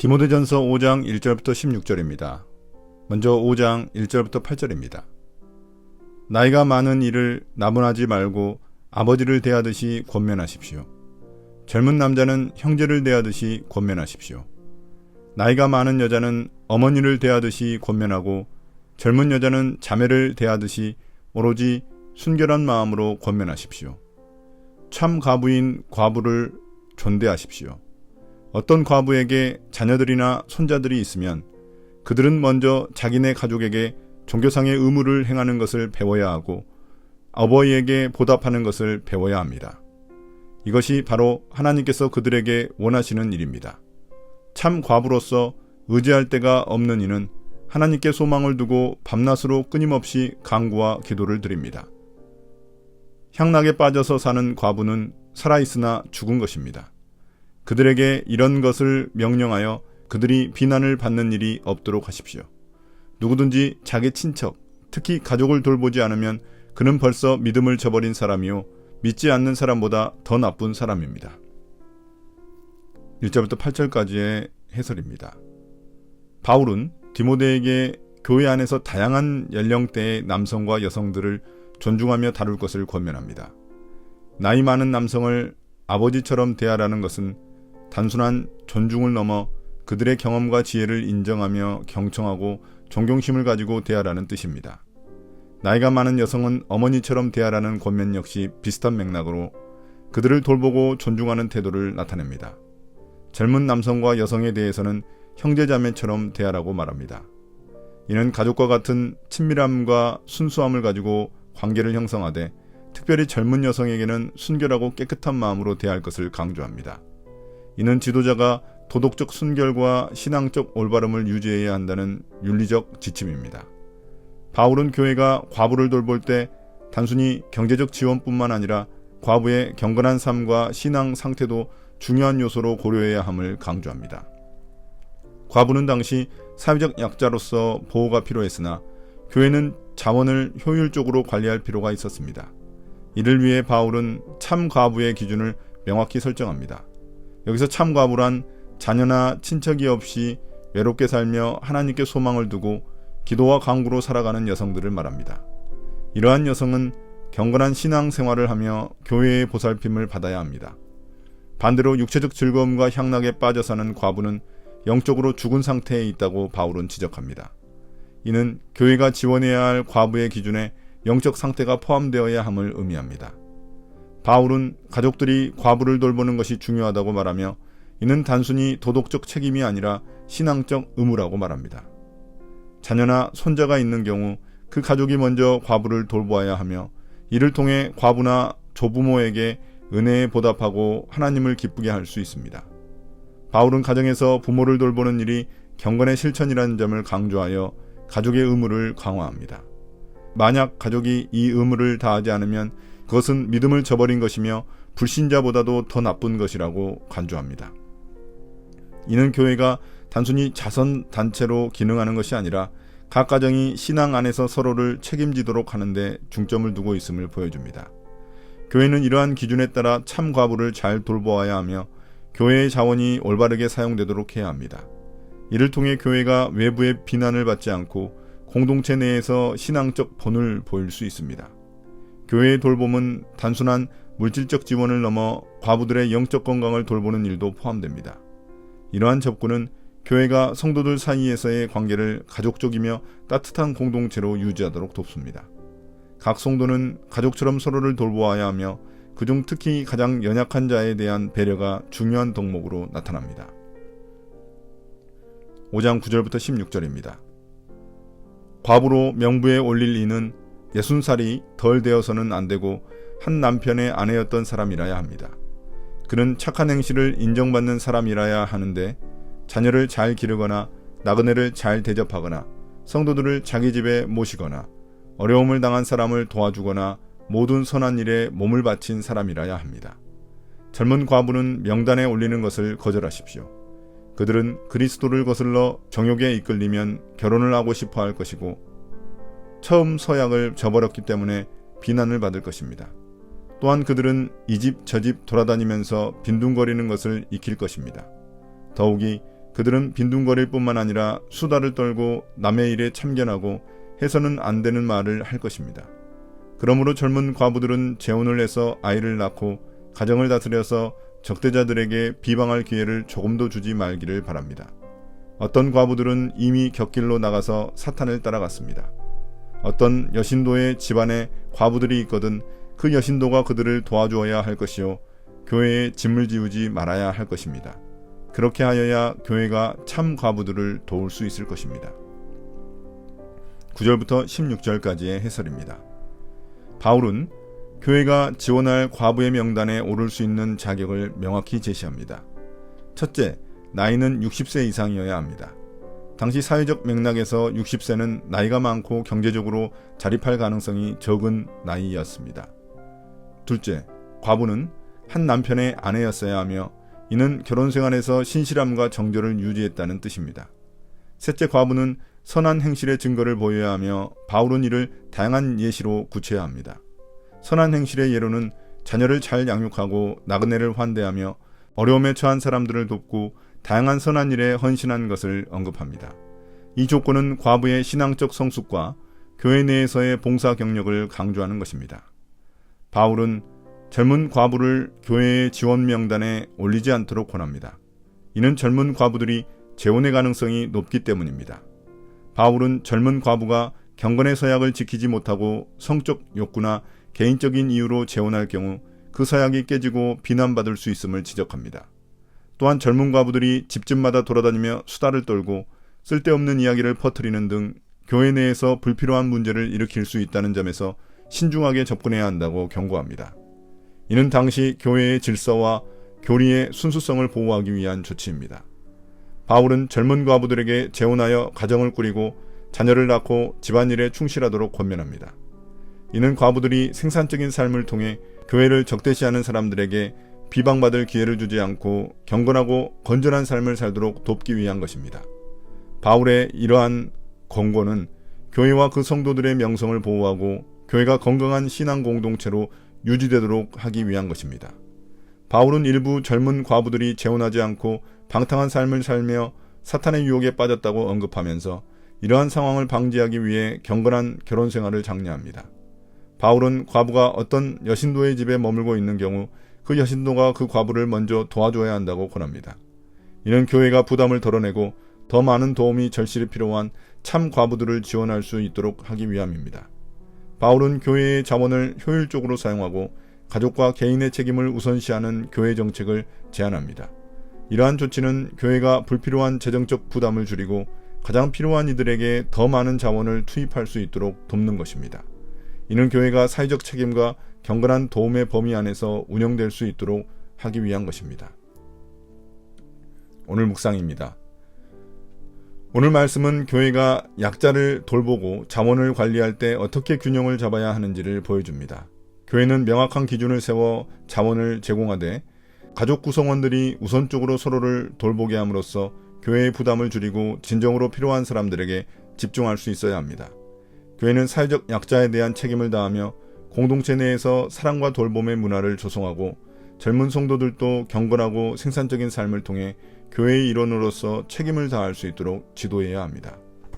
디모데전서 5장 1절부터 16절입니다. 먼저 5장 1절부터 8절입니다. 나이가 많은 이를 나무라지 말고 아버지를 대하듯이 권면하십시오. 젊은 남자는 형제를 대하듯이 권면하십시오. 나이가 많은 여자는 어머니를 대하듯이 권면하고 젊은 여자는 자매를 대하듯이 오로지 순결한 마음으로 권면하십시오. 참 과부인 과부를 존대하십시오. 어떤 과부에게 자녀들이나 손자들이 있으면 그들은 먼저 자기네 가족에게 종교상의 의무를 행하는 것을 배워야 하고 어버이에게 보답하는 것을 배워야 합니다. 이것이 바로 하나님께서 그들에게 원하시는 일입니다. 참 과부로서 의지할 데가 없는 이는 하나님께 소망을 두고 밤낮으로 끊임없이 간구와 기도를 드립니다. 향락에 빠져서 사는 과부는 살아있으나 죽은 것입니다. 그들에게 이런 것을 명령하여 그들이 비난을 받는 일이 없도록 하십시오. 누구든지 자기 친척, 특히 가족을 돌보지 않으면 그는 벌써 믿음을 저버린 사람이요 믿지 않는 사람보다 더 나쁜 사람입니다. 1절부터 8절까지의 해설입니다. 바울은 디모데에게 교회 안에서 다양한 연령대의 남성과 여성들을 존중하며 다룰 것을 권면합니다. 나이 많은 남성을 아버지처럼 대하라는 것은 단순한 존중을 넘어 그들의 경험과 지혜를 인정하며 경청하고 존경심을 가지고 대하라는 뜻입니다. 나이가 많은 여성은 어머니처럼 대하라는 권면 역시 비슷한 맥락으로 그들을 돌보고 존중하는 태도를 나타냅니다. 젊은 남성과 여성에 대해서는 형제자매처럼 대하라고 말합니다. 이는 가족과 같은 친밀함과 순수함을 가지고 관계를 형성하되 특별히 젊은 여성에게는 순결하고 깨끗한 마음으로 대할 것을 강조합니다. 이는 지도자가 도덕적 순결과 신앙적 올바름을 유지해야 한다는 윤리적 지침입니다. 바울은 교회가 과부를 돌볼 때 단순히 경제적 지원뿐만 아니라 과부의 경건한 삶과 신앙 상태도 중요한 요소로 고려해야 함을 강조합니다. 과부는 당시 사회적 약자로서 보호가 필요했으나 교회는 자원을 효율적으로 관리할 필요가 있었습니다. 이를 위해 바울은 참 과부의 기준을 명확히 설정합니다. 여기서 참 과부란 자녀나 친척이 없이 외롭게 살며 하나님께 소망을 두고 기도와 간구로 살아가는 여성들을 말합니다. 이러한 여성은 경건한 신앙 생활을 하며 교회의 보살핌을 받아야 합니다. 반대로 육체적 즐거움과 향락에 빠져 사는 과부는 영적으로 죽은 상태에 있다고 바울은 지적합니다. 이는 교회가 지원해야 할 과부의 기준에 영적 상태가 포함되어야 함을 의미합니다. 바울은 가족들이 과부를 돌보는 것이 중요하다고 말하며 이는 단순히 도덕적 책임이 아니라 신앙적 의무라고 말합니다. 자녀나 손자가 있는 경우 그 가족이 먼저 과부를 돌보아야 하며 이를 통해 과부나 조부모에게 은혜에 보답하고 하나님을 기쁘게 할 수 있습니다. 바울은 가정에서 부모를 돌보는 일이 경건의 실천이라는 점을 강조하여 가족의 의무를 강화합니다. 만약 가족이 이 의무를 다하지 않으면 그것은 믿음을 저버린 것이며 불신자보다도 더 나쁜 것이라고 간주합니다. 이는 교회가 단순히 자선단체로 기능하는 것이 아니라 각 가정이 신앙 안에서 서로를 책임지도록 하는데 중점을 두고 있음을 보여줍니다. 교회는 이러한 기준에 따라 참 과부를 잘 돌보아야 하며 교회의 자원이 올바르게 사용되도록 해야 합니다. 이를 통해 교회가 외부의 비난을 받지 않고 공동체 내에서 신앙적 본을 보일 수 있습니다. 교회의 돌봄은 단순한 물질적 지원을 넘어 과부들의 영적 건강을 돌보는 일도 포함됩니다. 이러한 접근은 교회가 성도들 사이에서의 관계를 가족적이며 따뜻한 공동체로 유지하도록 돕습니다. 각 성도는 가족처럼 서로를 돌보아야 하며 그중 특히 가장 연약한 자에 대한 배려가 중요한 덕목으로 나타납니다. 5장 9절부터 16절입니다. 과부로 명부에 올릴 이는 60살이 덜 되어서는 안 되고 한 남편의 아내였던 사람이라야 합니다. 그는 착한 행실을 인정받는 사람이라야 하는데 자녀를 잘 기르거나 나그네를 잘 대접하거나 성도들을 자기 집에 모시거나 어려움을 당한 사람을 도와주거나 모든 선한 일에 몸을 바친 사람이라야 합니다. 젊은 과부는 명단에 올리는 것을 거절하십시오. 그들은 그리스도를 거슬러 정욕에 이끌리면 결혼을 하고 싶어 할 것이고 처음 서약을 저버렸기 때문에 비난을 받을 것입니다. 또한 그들은 이 집 저 집 돌아다니면서 빈둥거리는 것을 익힐 것입니다. 더욱이 그들은 빈둥거릴 뿐만 아니라 수다를 떨고 남의 일에 참견하고 해서는 안 되는 말을 할 것입니다. 그러므로 젊은 과부들은 재혼을 해서 아이를 낳고 가정을 다스려서 적대자들에게 비방할 기회를 조금도 주지 말기를 바랍니다. 어떤 과부들은 이미 곁길로 나가서 사탄을 따라갔습니다. 어떤 여신도의 집안에 과부들이 있거든 그 여신도가 그들을 도와주어야 할 것이요 교회에 짐을 지우지 말아야 할 것입니다. 그렇게 하여야 교회가 참 과부들을 도울 수 있을 것입니다. 9절부터 16절까지의 해설입니다. 바울은 교회가 지원할 과부의 명단에 오를 수 있는 자격을 명확히 제시합니다. 첫째, 나이는 60세 이상이어야 합니다. 당시 사회적 맥락에서 60세는 나이가 많고 경제적으로 자립할 가능성이 적은 나이였습니다. 둘째, 과부는 한 남편의 아내였어야 하며 이는 결혼생활에서 신실함과 정절을 유지했다는 뜻입니다. 셋째, 과부는 선한 행실의 증거를 보여야 하며 바울은 이를 다양한 예시로 구체화합니다. 선한 행실의 예로는 자녀를 잘 양육하고 나그네를 환대하며 어려움에 처한 사람들을 돕고 다양한 선한 일에 헌신한 것을 언급합니다. 이 조건은 과부의 신앙적 성숙과 교회 내에서의 봉사 경력을 강조하는 것입니다. 바울은 젊은 과부를 교회의 지원 명단에 올리지 않도록 권합니다. 이는 젊은 과부들이 재혼의 가능성이 높기 때문입니다. 바울은 젊은 과부가 경건의 서약을 지키지 못하고 성적 욕구나 개인적인 이유로 재혼할 경우 그 서약이 깨지고 비난받을 수 있음을 지적합니다. 또한 젊은 과부들이 집집마다 돌아다니며 수다를 떨고 쓸데없는 이야기를 퍼뜨리는 등 교회 내에서 불필요한 문제를 일으킬 수 있다는 점에서 신중하게 접근해야 한다고 경고합니다. 이는 당시 교회의 질서와 교리의 순수성을 보호하기 위한 조치입니다. 바울은 젊은 과부들에게 재혼하여 가정을 꾸리고 자녀를 낳고 집안일에 충실하도록 권면합니다. 이는 과부들이 생산적인 삶을 통해 교회를 적대시하는 사람들에게 비방받을 기회를 주지 않고 경건하고 건전한 삶을 살도록 돕기 위한 것입니다. 바울의 이러한 권고는 교회와 그 성도들의 명성을 보호하고 교회가 건강한 신앙 공동체로 유지되도록 하기 위한 것입니다. 바울은 일부 젊은 과부들이 재혼하지 않고 방탕한 삶을 살며 사탄의 유혹에 빠졌다고 언급하면서 이러한 상황을 방지하기 위해 경건한 결혼 생활을 장려합니다. 바울은 과부가 어떤 여신도의 집에 머물고 있는 경우 그 여신도가 그 과부를 먼저 도와줘야 한다고 권합니다. 이는 교회가 부담을 덜어내고 더 많은 도움이 절실히 필요한 참 과부들을 지원할 수 있도록 하기 위함입니다. 바울은 교회의 자원을 효율적으로 사용하고 가족과 개인의 책임을 우선시하는 교회 정책을 제안합니다. 이러한 조치는 교회가 불필요한 재정적 부담을 줄이고 가장 필요한 이들에게 더 많은 자원을 투입할 수 있도록 돕는 것입니다. 이는 교회가 사회적 책임과 경건한 도움의 범위 안에서 운영될 수 있도록 하기 위한 것입니다. 오늘 묵상입니다. 오늘 말씀은 교회가 약자를 돌보고 자원을 관리할 때 어떻게 균형을 잡아야 하는지를 보여줍니다. 교회는 명확한 기준을 세워 자원을 제공하되 가족 구성원들이 우선적으로 서로를 돌보게 함으로써 교회의 부담을 줄이고 진정으로 필요한 사람들에게 집중할 수 있어야 합니다. 교회는 사회적 약자에 대한 책임을 다하며 공동체 내에서 사랑과 돌봄의 문화를 조성하고 젊은 성도들도 경건하고 생산적인 삶을 통해 교회의 일원으로서 책임을 다할 수 있도록 지도해야 합니다.